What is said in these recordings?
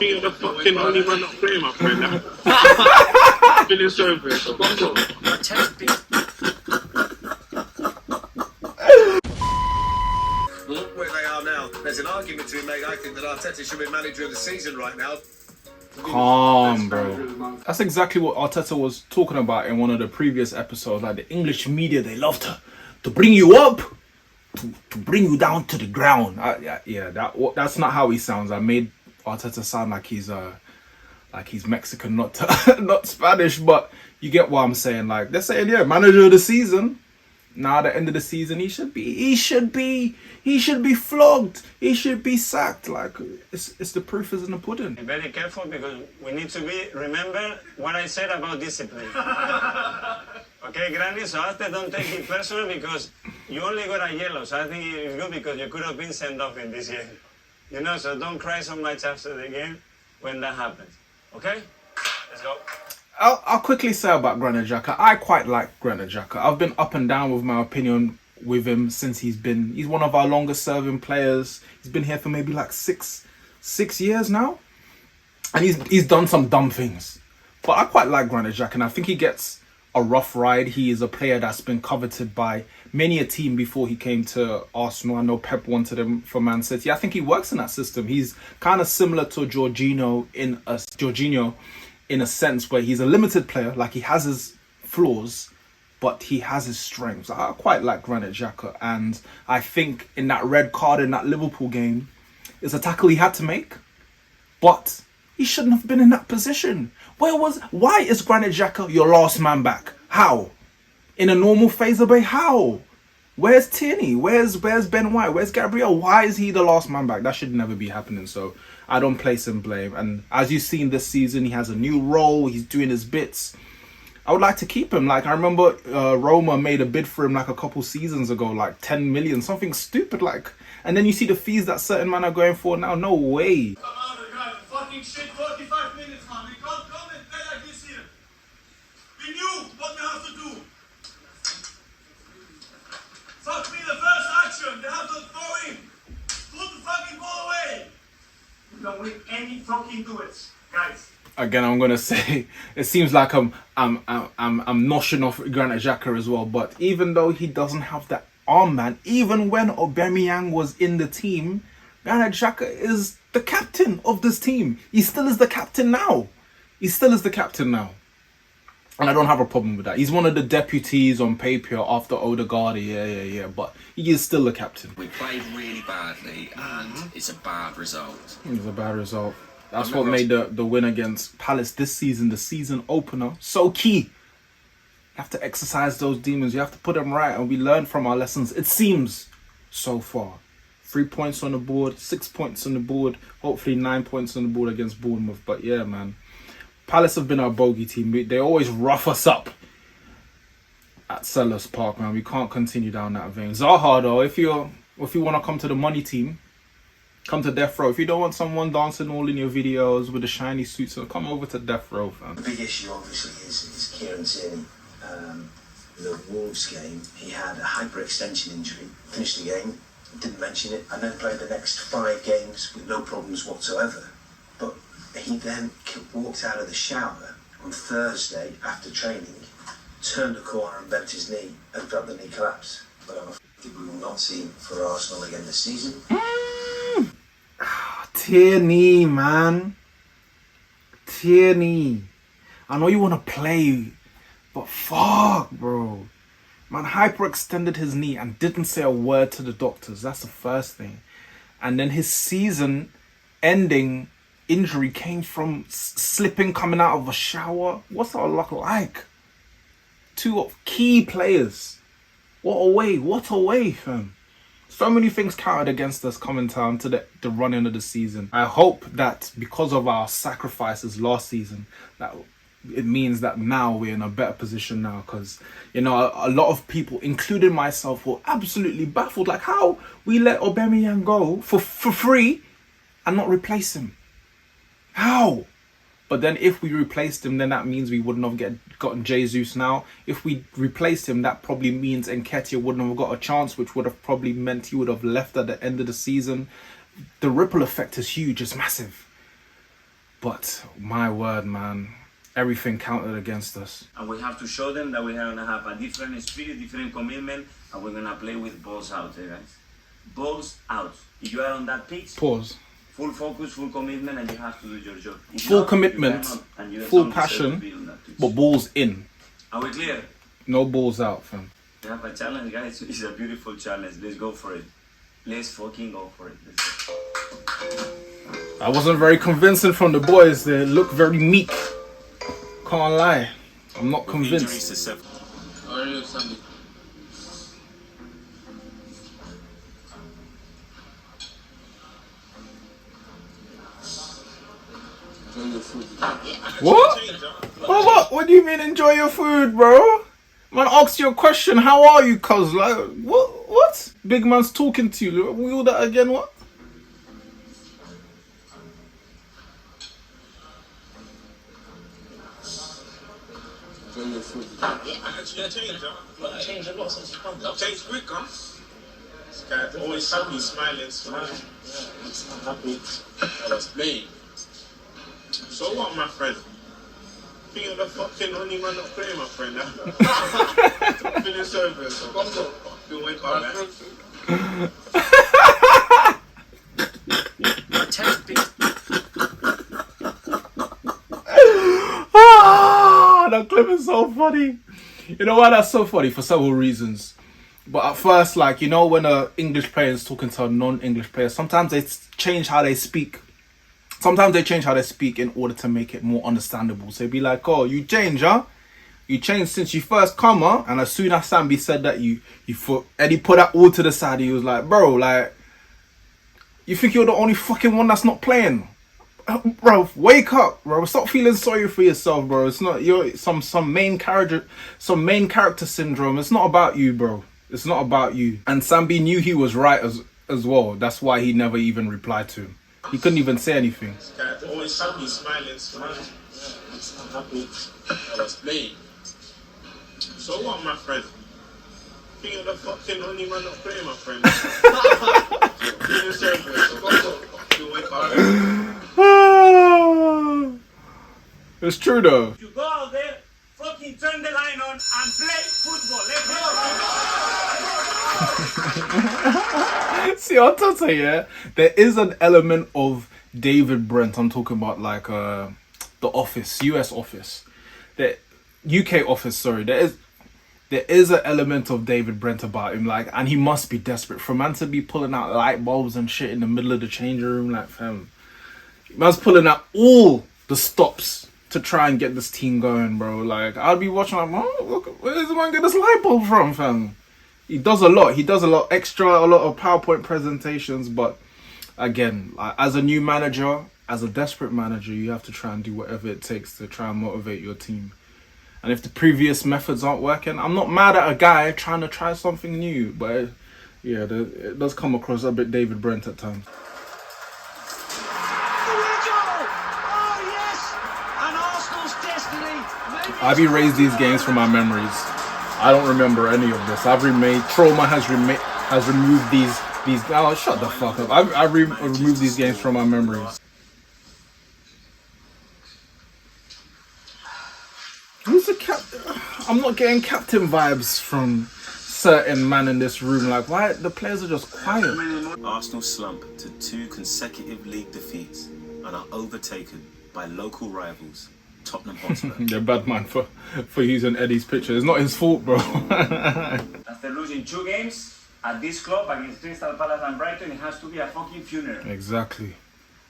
think you're the fucking only man not playing, my friend. Feeling sorry for yourself. Look where they are now. There's an argument to be made, I think, that Arteta should be manager of the season right now. Calm, bro. That's exactly what Arteta was talking about in one of the previous episodes. Like, the English media, they love to bring you up, to bring you down to the ground. That's not how he sounds. I made Arteta sound like he's Mexican, not not Spanish. But you get what I'm saying. Like, they're saying, yeah, manager of the season. Now at the end of the season, he should be flogged. He should be sacked. Like, it's the proof is in the pudding. Be very careful, because we need to remember what I said about discipline. Okay, Granny, so after don't take it personal, because you only got a yellow, so I think it's good because you could have been sent off in this game. You know, so don't cry so much after the game when that happens. Okay? Let's go. I'll quickly say about Granit Xhaka. I quite like Granit Xhaka. I've been up and down with my opinion with him since he's one of our longest serving players. He's been here for maybe like six years now. And he's done some dumb things. But I quite like Granit Xhaka, and I think he gets a rough ride. He is a player that's been coveted by many a team before he came to Arsenal. I know Pep wanted him for Man City. I think he works in that system. He's kind of similar to Jorginho in a sense, where he's a limited player. Like, he has his flaws, but he has his strengths. I quite like Granit Xhaka, and I think in that red card in that Liverpool game, it's a tackle he had to make, but he shouldn't have been in that position. Why is Granit Xhaka your last man back? How? In a normal phase of play? How? Where's Tierney? Where's Ben White? Where's Gabriel? Why is he the last man back? That should never be happening. So I don't place him blame. And as you've seen this season, he has a new role. He's doing his bits. I would like to keep him. Like, I remember Roma made a bid for him like a couple seasons ago, like 10 million, something stupid like. And then you see the fees that certain men are going for now. No way. Come out of the guy. Fucking shit, 45 minutes, man. We can't come and play like this here. We knew what we have to do. Fuck me, the first action. They have to throw in. Put the fucking ball away. We don't win any fucking duets, guys. Again, I'm gonna say it seems like I'm noshing off Granit Xhaka as well. But even though he doesn't have that arm, man, even when Aubameyang was in the team, Granit Xhaka is the captain of this team. He still is the captain now. And I don't have a problem with that. He's one of the deputies on paper after Odegaard. Yeah. But he is still the captain. We played really badly, and it's a bad result. It's a bad result. That's what made the win against Palace this season, the season opener, so key. You have to exercise those demons. You have to put them right. And we learned from our lessons, it seems, so far. 3 points on the board, 6 points on the board, hopefully 9 points on the board against Bournemouth. But yeah, man. Palace have been our bogey team. They always rough us up at Sellers Park, man. We can't continue down that vein. Zaha, though, if you want to come to the money team, come to Death Row. If you don't want someone dancing all in your videos with the shiny suits, so come over to Death Row, fam. The big issue, obviously, is Kieran Tierney. The Wolves game, he had a hyperextension injury. Finished the game, didn't mention it, and then played the next 5 games with no problems whatsoever. But he then walked out of the shower on Thursday after training, turned a corner and bent his knee and felt the knee collapse. But I'm afraid we will not see him for Arsenal again this season. Tierney, man. Tierney. I know you want to play, but fuck, bro. Man hyperextended his knee and didn't say a word to the doctors. That's the first thing. And then his season-ending injury came from slipping coming out of a shower. What's our luck like? 2 key players. What a way, fam. So many things counted against us coming down to the run-in of the season. I hope that because of our sacrifices last season, that it means that now we're in a better position now. Because, you know, a lot of people, including myself, were absolutely baffled. Like, how we let Aubameyang go for free and not replace him? How? But then if we replaced him, then that means we wouldn't have gotten Jesus now. If we replaced him, that probably means Nketiah wouldn't have got a chance, which would have probably meant he would have left at the end of the season. The ripple effect is huge. It's massive. But my word, man, everything counted against us. And we have to show them that we're going to have a different spirit, different commitment, and we're going to play with balls out, guys. Balls out. If you are on that pitch, Pause. full focus, full commitment, and you have to do your job. If Full not, commitment, you cannot, and you full don't deserve to passion, be on that pitch. but balls in. Are we clear? No balls out, fam. We have a challenge, guys. It's a beautiful challenge. Let's go for it. Let's fucking go for it. Let's go. I wasn't very convincing from the boys. They look very meek. Can't lie. I'm not convinced. Injuries to several. What? What? What do you mean enjoy your food, bro? Man, ask you a question. How are you, cuz? Like, what? Big man's talking to you. Wheel that again, what? Changed a lot since you come. I've changed quick, huh? This guy always happy, smiling, smiling. I'm happy. That's me. So what, my friend? Think of the fucking only man not playing, my friend. Feeling service. Feel way back, man. That clip is so funny. You know why that's so funny? For several reasons. But at first, like, you know, when a English player is talking to a non-English player, sometimes they change how they speak. Sometimes they change how they speak in order to make it more understandable. So it'd be like, oh, you change, huh? You changed since you first come, huh? And as soon as Sambi said that, Eddie put that all to the side. He was like, bro, like, you think you're the only fucking one that's not playing? Bro, wake up, bro. Stop feeling sorry for yourself, bro. It's not you're some main character syndrome. It's not about you, bro. It's not about you. And Sambi knew he was right as well. That's why he never even replied to him. He couldn't even say anything. This guy always happy, smiling, smiling. I'm happy. That's me. So what, my friend? Think of the fucking only man not playing, my friend. Feeling service. Feel way back. It's true though. You go out there, fucking turn the line on and play football. Let's go. See, I'll tell you, yeah, there is an element of David Brent. I'm talking about like the office, US office, the UK office. Sorry, there is an element of David Brent about him. Like, and he must be desperate for man to be pulling out light bulbs and shit in the middle of the changing room. Like, fam, man's pulling out all the stops to try and get this team going, bro. Like, I'd be watching like, oh, look, where does the man get this light bulb from, fam? He does a lot. He does a lot of PowerPoint presentations. But again, like, as a new manager, as a desperate manager, you have to try and do whatever it takes to try and motivate your team. And if the previous methods aren't working, I'm not mad at a guy trying to try something new. But yeah, it does come across a bit David Brent at times. I be raised these games from my memories. I don't remember any of this. Trauma has removed these. Oh, shut the fuck up! I've removed these games from my memories. Who's the captain? I'm not getting captain vibes from certain man in this room. Like, why the players are just quiet? Arsenal slump to 2 consecutive league defeats and are overtaken by local rivals Tottenham Hotspur. They're bad man for using Eddie's picture. It's not his fault, bro. After losing 2 games at this club against Crystal Palace and Brighton, it has to be a fucking funeral. Exactly.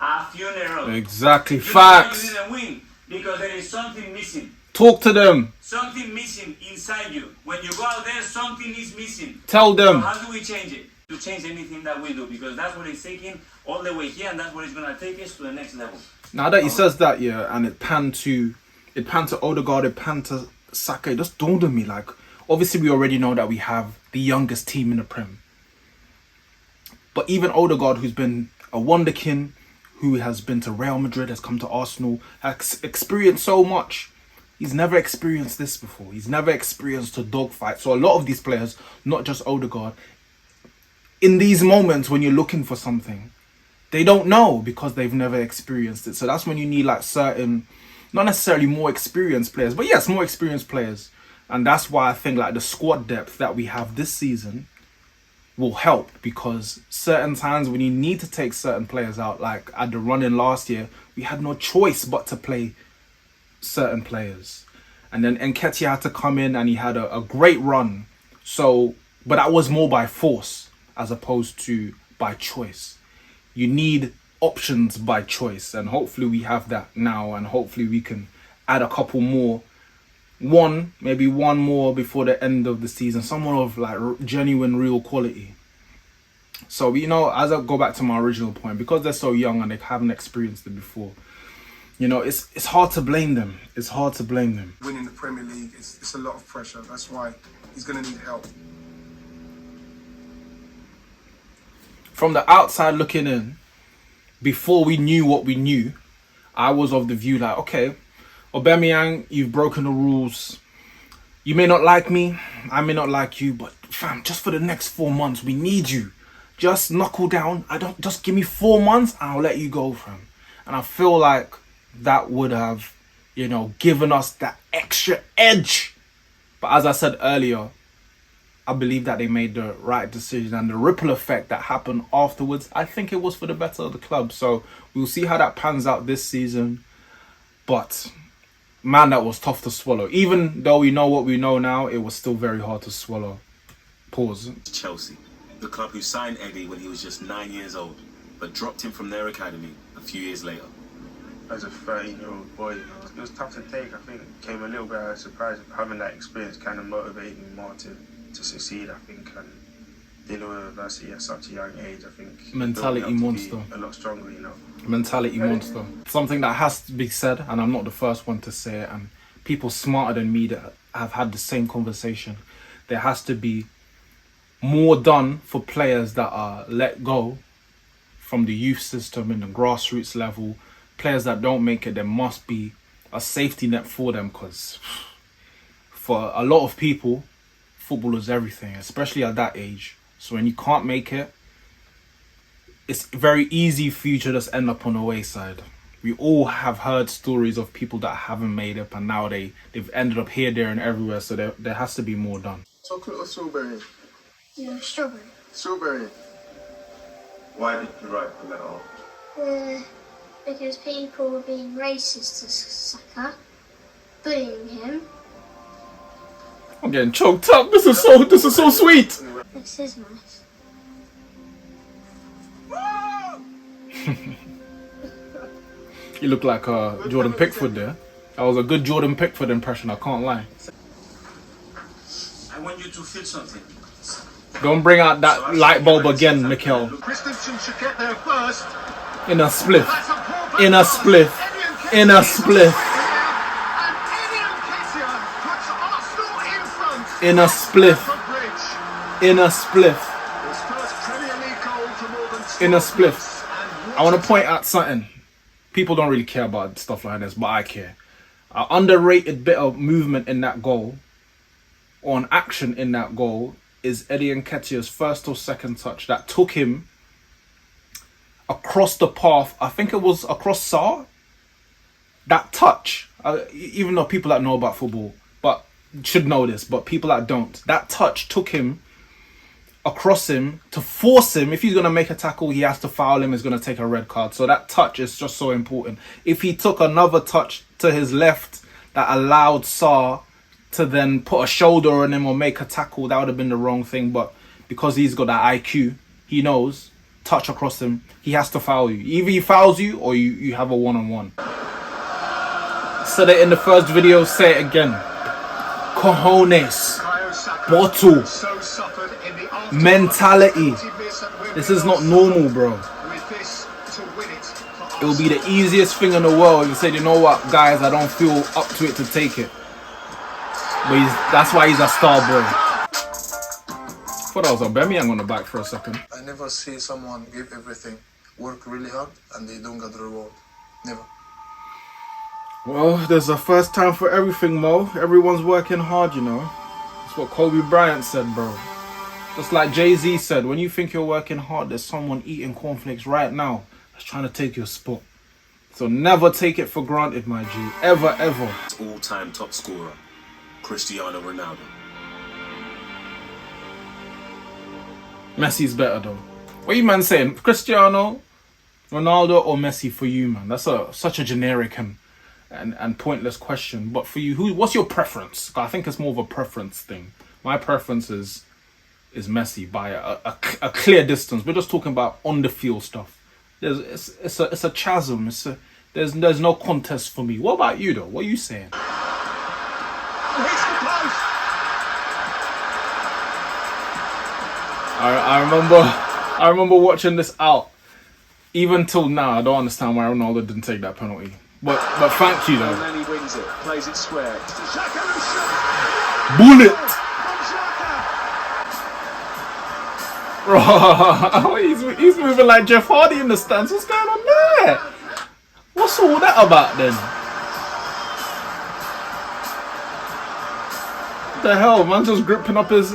A funeral. Exactly. You Facts. know you didn't win because there is something missing. Talk to them. Something missing inside you. When you go out there, something is missing. Tell them. So how do we change it? To change anything that we do, because that's what it's taking all the way here, and that's what it's gonna take us to the next level. Now that he says that, yeah, and it panned to Odegaard, it panned to Saka, it just dawned on me, like, obviously we already know that we have the youngest team in the Prem. But even Odegaard, who's been a wonderkin, who has been to Real Madrid, has come to Arsenal, has experienced so much. He's never experienced this before. He's never experienced a dogfight. So a lot of these players, not just Odegaard, in these moments when you're looking for something, they don't know because they've never experienced it. So that's when you need like certain, not necessarily more experienced players, but yes, more experienced players. And that's why I think like the squad depth that we have this season will help, because certain times when you need to take certain players out, like at the run-in last year, we had no choice but to play certain players. And then Nketiah had to come in and he had a great run. So, but that was more by force as opposed to by choice. You need options by choice, and hopefully we have that now, and hopefully we can add a couple more. Maybe one more before the end of the season, someone of like genuine, real quality. So, you know, as I go back to my original point, because they're so young and they haven't experienced it before, you know, it's hard to blame them. It's hard to blame them. Winning the Premier League, it's a lot of pressure. That's why he's going to need help. From the outside looking in, before we knew what we knew, I was of the view like, okay, Aubameyang, you've broken the rules. You may not like me, I may not like you, but fam, just for the next 4 months, we need you. Just knuckle down. Just give me 4 months and I'll let you go, fam. And I feel like that would have, you know, given us that extra edge. But as I said earlier, I believe that they made the right decision, and the ripple effect that happened afterwards, I think it was for the better of the club. So we'll see how that pans out this season. But man, that was tough to swallow. Even though we know what we know now, it was still very hard to swallow. Pause. Chelsea, the club who signed Eddie when he was just 9 years old, but dropped him from their academy a few years later. As a 13-year-old boy, it was tough to take. I think it came a little bit of a surprise. Having that experience kind of motivated me more to succeed, I think, and dealing with adversity at such a young age, I think. Mentality monster. A lot stronger, you know. Mentality monster. Something that has to be said, and I'm not the first one to say it, and people smarter than me that have had the same conversation. There has to be more done for players that are let go from the youth system in the grassroots level. Players that don't make it, there must be a safety net for them, because for a lot of people, football is everything, especially at that age. So when you can't make it, it's very easy for you to just end up on the wayside. We all have heard stories of people that haven't made it, and now they've ended up here, there and everywhere. So there has to be more done. Chocolate or strawberry? Yeah, strawberry. Strawberry. Why did you write the letter? Because people were being racist to Xhaka, bullying him. I'm getting choked up. This is so sweet. This is nice. You look like Jordan Pickford there. That was a good Jordan Pickford impression, I can't lie. I want you to feel something. Don't bring out that light bulb again, Mikel. Christensen should get there first. In a spliff. In a spliff. In a spliff. In a spliff. In a spliff. In a spliff. I want to point out something. People don't really care about stuff like this, but I care. An underrated bit of movement in that goal, or an action in that goal, is Eddie Nketiah's first or second touch that took him across the path. I think it was across S.C.R.E.E.N. That touch, even though people that know about football but should know this, but people that don't, that touch took him across him to force him. If he's going to make a tackle, he has to foul him. He's going to take a red card. So that touch is just so important. If he took another touch to his left that allowed S.C.R.E.E.N to then put a shoulder on him or make a tackle, that would have been the wrong thing. But because he's got that IQ, he knows, touch across him, he has to foul you. Either he fouls you or you have a one-on-one. Said it in the first video, say it again. Cojones. Bottle. Mentality. This is not normal, bro. It will be the easiest thing in the world. You said, you know what, guys, I don't feel up to it to take it. But that's why he's a star boy. Thought I was Aubameyang on the back for a second. I never see someone give everything, work really hard, and they don't get the reward. Never. Well, there's a first time for everything, Mo. Everyone's working hard, you know. That's what Kobe Bryant said, bro. Just like Jay-Z said, when you think you're working hard, there's someone eating cornflakes right now. Just trying to take your spot. So never take it for granted, my G. Ever, ever. All-time top scorer, Cristiano Ronaldo. Messi's better though. What you man saying? Cristiano, Ronaldo, or Messi for you, man? That's such a generic and pointless question. But for you, what's your preference? I think it's more of a preference thing. My preference is Messi by a clear distance. We're just talking about on the field stuff. It's a chasm. There's no contest for me. What about you though? What are you saying? I remember watching this out. Even till now, I don't understand why Ronaldo didn't take that penalty. But thank you though. And then he wins it, plays it square. Bullet. Bro, he's moving like Jeff Hardy in the stands. What's going on there? What's all that about then? What the hell? Man's just gripping up his...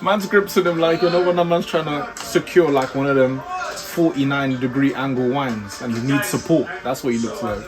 Man's gripping him like, you know, when a man's trying to secure like one of them 49-degree angle wines and he needs support. That's what he looks like.